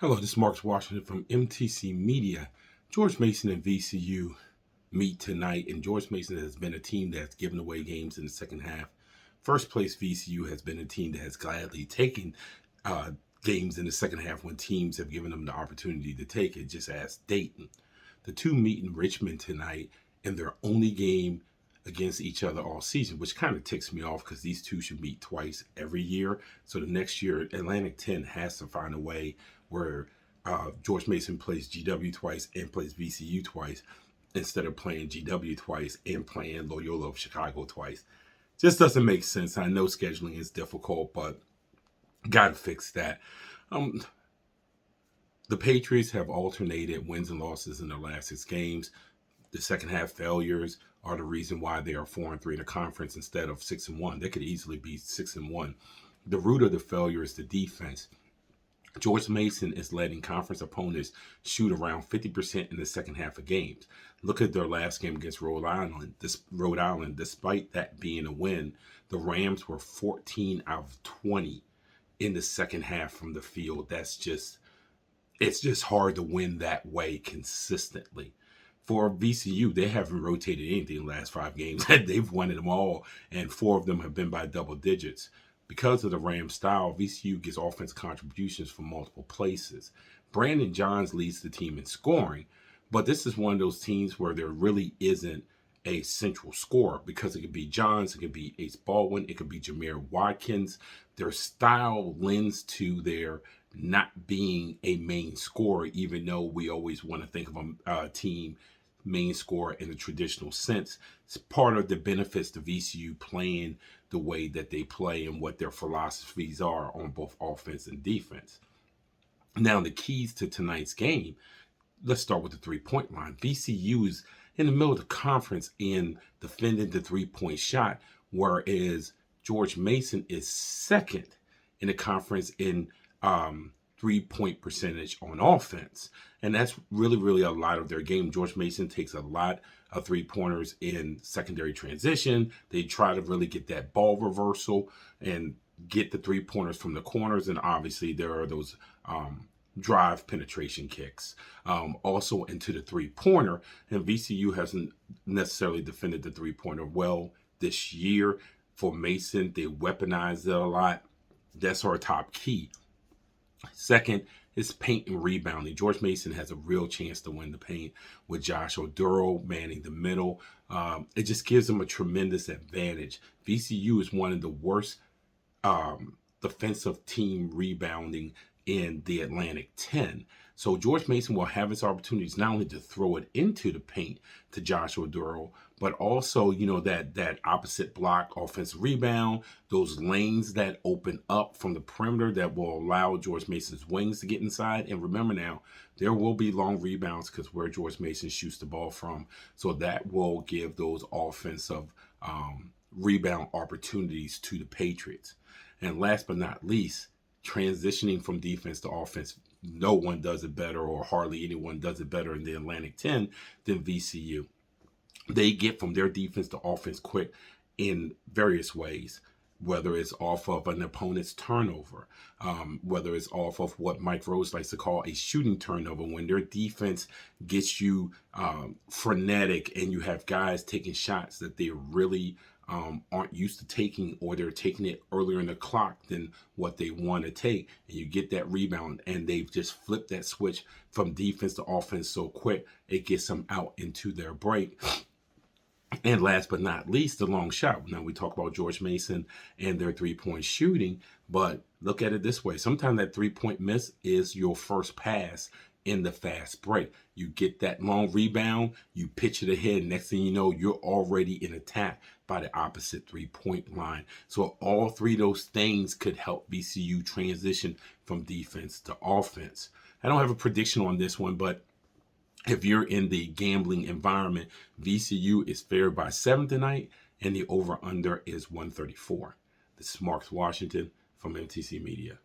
Hello, this is Mark Washington from MTC Media. George Mason and VCU meet tonight, and George Mason has been a team that's given away games in the second half. First place VCU has been a team that has gladly taken games in the second half when teams have given them the opportunity to take it, just as Dayton. The two meet in Richmond tonight in their only game against each other all season, which kind of ticks me off because these two should meet twice every year. So the next year, Atlantic 10 has to find a way where George Mason plays GW twice and plays VCU twice instead of playing GW twice and playing Loyola of Chicago twice. Just doesn't make sense. I know scheduling is difficult, but got to fix that. The Patriots have alternated wins and losses in their last 6 games. The second half failures are the reason why they are 4-3 in the conference instead of 6-1. They could easily be 6-1. The root of the failure is the defense. George Mason is letting conference opponents shoot around 50% in the second half of games. Look at their last game against Rhode Island. Despite that being a win, the Rams were 14 out of 20 in the second half from the field. It's just hard to win that way consistently. For VCU, they haven't rotated anything in the last 5 games. They've won them all, and 4 of them have been by double digits. Because of the Rams style, VCU gets offense contributions from multiple places. Brandon Johns leads the team in scoring, but this is one of those teams where there really isn't a central scorer because it could be Johns, it could be Ace Baldwin, it could be Jameer Watkins. Their style lends to their not being a main scorer, even though we always want to think of a team main scorer in a traditional sense. It's part of the benefits to VCU playing the way that they play and what their philosophies are on both offense and defense. Now, the keys to tonight's game, let's start with the 3-point line. VCU is in the middle of the conference in defending the 3-point shot, whereas George Mason is second in the conference in 3-point percentage on offense. And that's really a lot of their game. George Mason takes a lot of 3-pointers in secondary transition. They try to really get that ball reversal and get the 3-pointers from the corners. And obviously there are those drive penetration kicks also into the 3-pointer. And VCU hasn't necessarily defended the 3-pointer well this year. For Mason, they weaponize it a lot. That's our top key. Second is paint and rebounding. George Mason has a real chance to win the paint with Josh Oduro manning the middle. It just gives them a tremendous advantage. VCU is one of the worst defensive team rebounding in the Atlantic 10. So George Mason will have his opportunities not only to throw it into the paint to Josh Oduro, but also, that opposite block offensive rebound, those lanes that open up from the perimeter that will allow George Mason's wings to get inside. And remember now, there will be long rebounds because where George Mason shoots the ball from. So that will give those offensive rebound opportunities to the Patriots. And last but not least, transitioning from defense to offense. No one does it better, or hardly anyone does it better in the Atlantic 10 than VCU. They get from their defense to offense quick in various ways, whether it's off of an opponent's turnover, whether it's off of what Mike Rose likes to call a shooting turnover, when their defense gets you frenetic and you have guys taking shots that they really aren't used to taking, or they're taking it earlier in the clock than what they want to take, and you get that rebound, and they've just flipped that switch from defense to offense so quick, it gets them out into their break. And last but not least, the long shot. Now, we talk about George Mason and their 3-point shooting, but look at it this way. Sometimes that 3-point miss is your first pass in the fast break. You get that long rebound, you pitch it ahead, next thing you know, you're already in attack by the opposite 3-point line. So all 3 of those things could help VCU transition from defense to offense. I don't have a prediction on this one, but if you're in the gambling environment, VCU is favored by 7 tonight, and the over-under is 134. This is Mark Washington from MTC Media.